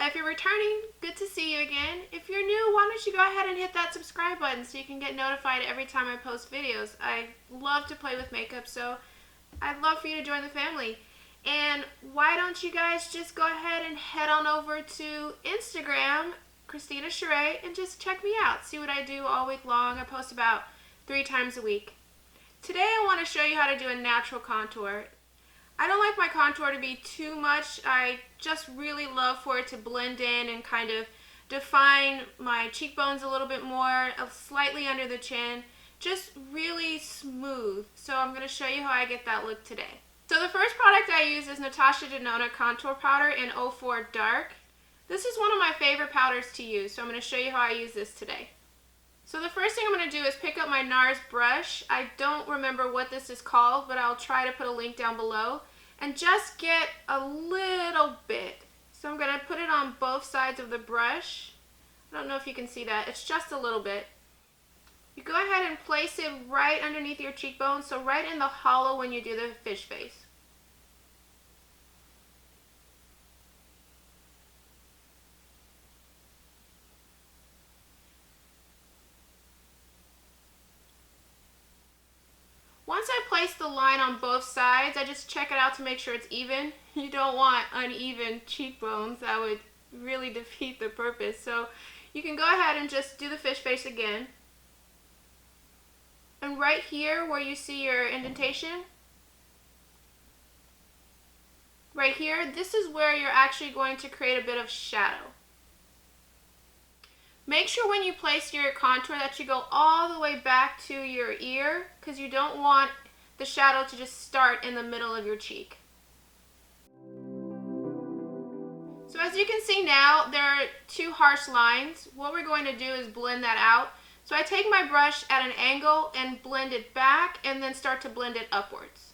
If you're returning, good to see you again. If you're new, why don't you go ahead and hit that subscribe button so you can get notified every time I post videos. I love to play with makeup, so I'd love for you to join the family. And why don't you guys just go ahead and head on over to Instagram, Christina Sheree, and just check me out. See what I do all week long. I post about 3 times a week. Today I want to show you how to do a natural contour. I don't like my contour to be too much. I just really love for it to blend in and kind of define my cheekbones a little bit more, slightly under the chin, just really smooth. So I'm going to show you how I get that look today. So the first product I use is Natasha Denona Contour Powder in 04 Dark. This is one of my favorite powders to use, so I'm going to show you how I use this today. So the first thing I'm going to do is pick up my NARS brush. I don't remember what this is called, but I'll try to put a link down below. And just get a little bit. So I'm going to put it on both sides of the brush. I don't know if you can see that. It's just a little bit. You go ahead and place it right underneath your cheekbone, so right in the hollow when you do the fish face. Once I place the line on both sides, I just check it out to make sure it's even. You don't want uneven cheekbones. That would really defeat the purpose. So you can go ahead and just do the fish face again. And right here where you see your indentation, right here, this is where you're actually going to create a bit of shadow. Make sure when you place your contour that you go all the way back to your ear, because you don't want the shadow to just start in the middle of your cheek. So as you can see now, there are 2 harsh lines. What we're going to do is blend that out. So I take my brush at an angle and blend it back and then start to blend it upwards.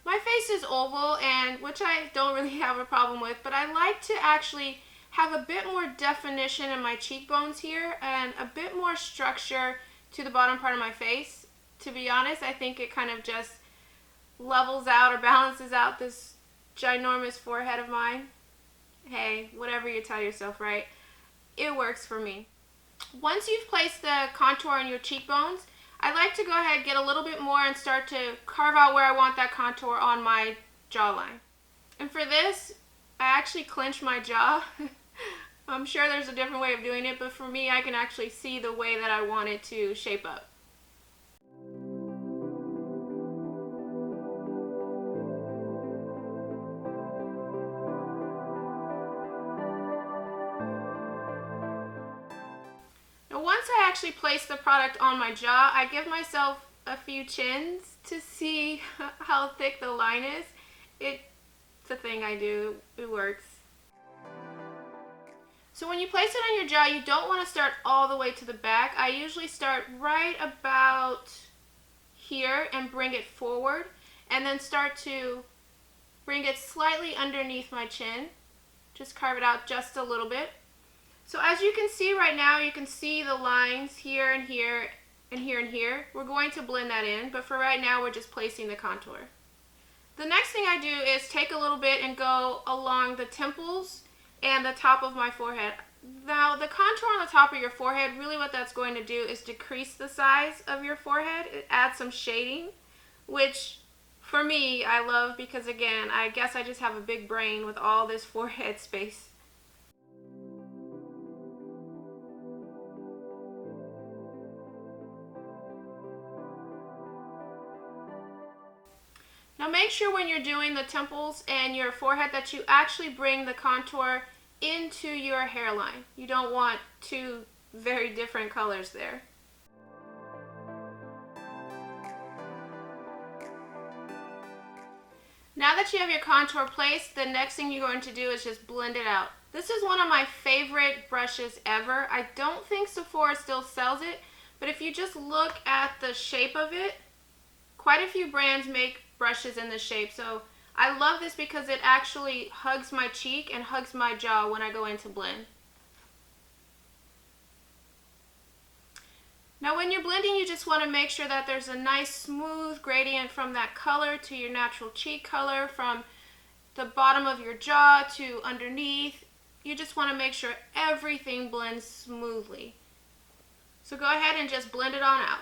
My face is oval, and which I don't really have a problem with, but I like to actually have a bit more definition in my cheekbones here and a bit more structure to the bottom part of my face. To be honest, I think it kind of just levels out or balances out this ginormous forehead of mine. Hey, whatever you tell yourself, right? It works for me. Once you've placed the contour on your cheekbones, I like to go ahead and get a little bit more and start to carve out where I want that contour on my jawline. And for this, I actually clench my jaw. I'm sure there's a different way of doing it, but for me, I can actually see the way that I want it to shape up. Once I actually place the product on my jaw, I give myself a few chins to see how thick the line is. It's a thing I do. It works. So when you place it on your jaw, you don't want to start all the way to the back. I usually start right about here and bring it forward, and then start to bring it slightly underneath my chin. Just carve it out just a little bit. So as you can see right now, you can see the lines here and here and here and here. We're going to blend that in, but for right now, we're just placing the contour. The next thing I do is take a little bit and go along the temples and the top of my forehead. Now, the contour on the top of your forehead, really what that's going to do is decrease the size of your forehead. It adds some shading, which for me, I love because, again, I guess I just have a big brain with all this forehead space. Now make sure when you're doing the temples and your forehead that you actually bring the contour into your hairline. You don't want 2 very different colors there. Now that you have your contour placed, the next thing you're going to do is just blend it out. This is one of my favorite brushes ever. I don't think Sephora still sells it, but if you just look at the shape of it, Quite a few brands make brushes in this shape, so I love this because it actually hugs my cheek and hugs my jaw when I go in to blend. Now when you're blending, you just want to make sure that there's a nice smooth gradient from that color to your natural cheek color, from the bottom of your jaw to underneath. You just want to make sure everything blends smoothly. So go ahead and just blend it on out.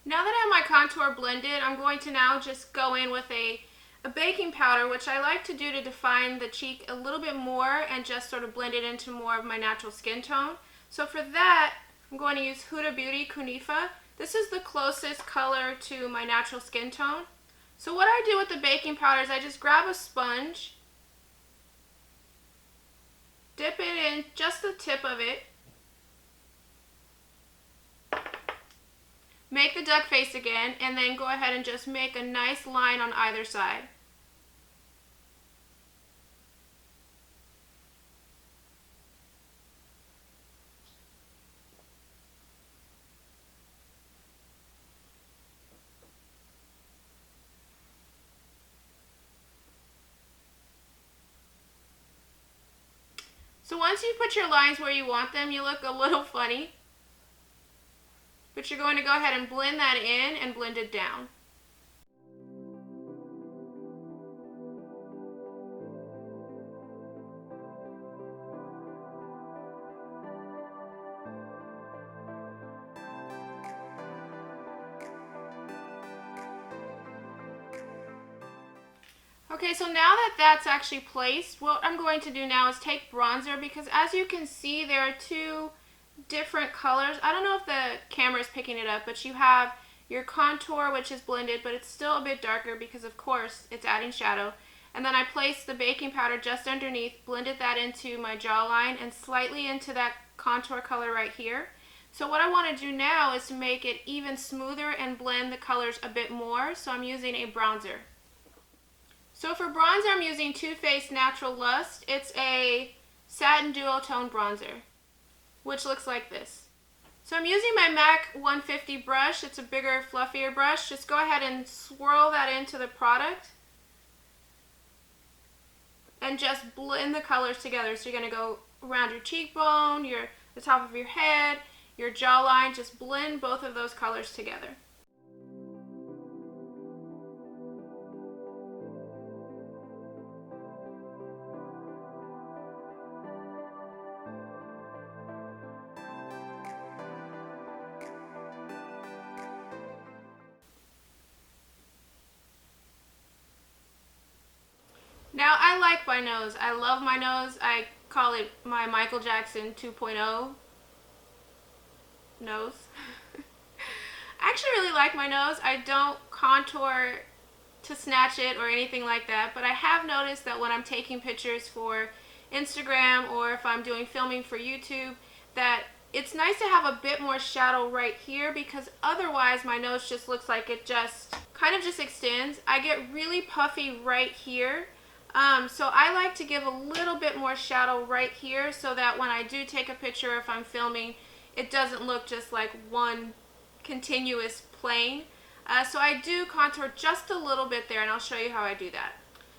Now that I have my contour blended, I'm going to now just go in with a baking powder, which I like to do to define the cheek a little bit more and just sort of blend it into more of my natural skin tone. So for that, I'm going to use Huda Beauty Kunifa. This is the closest color to my natural skin tone. So what I do with the baking powder is I just grab a sponge, dip it in just the tip of it, make the duck face again, and then go ahead and just make a nice line on either side. So once you put your lines where you want them, you look a little funny. But you're going to go ahead and blend that in and blend it down. Okay, so now that that's actually placed, what I'm going to do now is take bronzer, because as you can see, there are two different colors. I don't know if the camera is picking it up, but you have your contour, which is blended, but it's still a bit darker because of course it's adding shadow. And then I placed the baking powder just underneath, blended that into my jawline and slightly into that contour color right here. So what I want to do now is to make it even smoother and blend the colors a bit more, so I'm using a bronzer. So for bronzer, I'm using Too Faced Natural Lust. It's a satin duotone bronzer, which looks like this. So I'm using my MAC 150 brush. It's a bigger, fluffier brush. Just go ahead and swirl that into the product and just blend the colors together. So you're going to go around your cheekbone, the top of your head, your jawline. Just blend both of those colors together. Now, I like my nose. I love my nose. I call it my Michael Jackson 2.0 nose. I actually really like my nose. I don't contour to snatch it or anything like that, but I have noticed that when I'm taking pictures for Instagram or if I'm doing filming for YouTube, that it's nice to have a bit more shadow right here, because otherwise my nose just looks like it just kind of just extends. I get really puffy right here. So I like to give a little bit more shadow right here so that when I do take a picture, if I'm filming, it doesn't look just like one continuous plane. So I do contour just a little bit there, and I'll show you how I do that.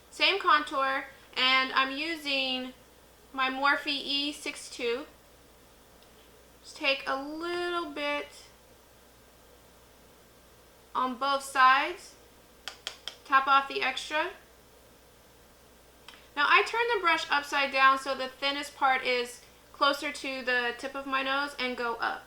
Same contour, and I'm using my Morphe E62. Just take a little bit on both sides, tap off the extra. Now I turn the brush upside down so the thinnest part is closer to the tip of my nose and go up.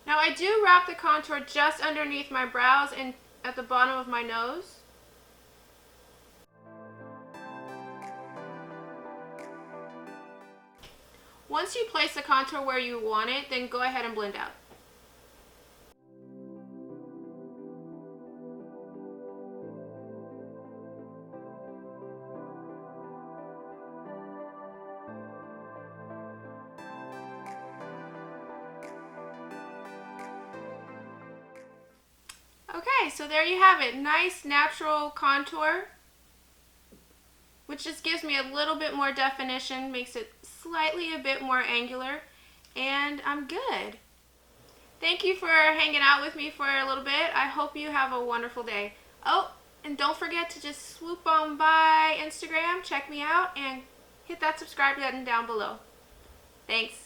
Now I do wrap the contour just underneath my brows and at the bottom of my nose. Once you place the contour where you want it, then go ahead and blend out. Okay, so there you have it. Nice natural contour, which just gives me a little bit more definition, makes it slightly a bit more angular, and I'm good. Thank you for hanging out with me for a little bit. I hope you have a wonderful day. Oh, and don't forget to just swoop on by Instagram, check me out, and hit that subscribe button down below. Thanks.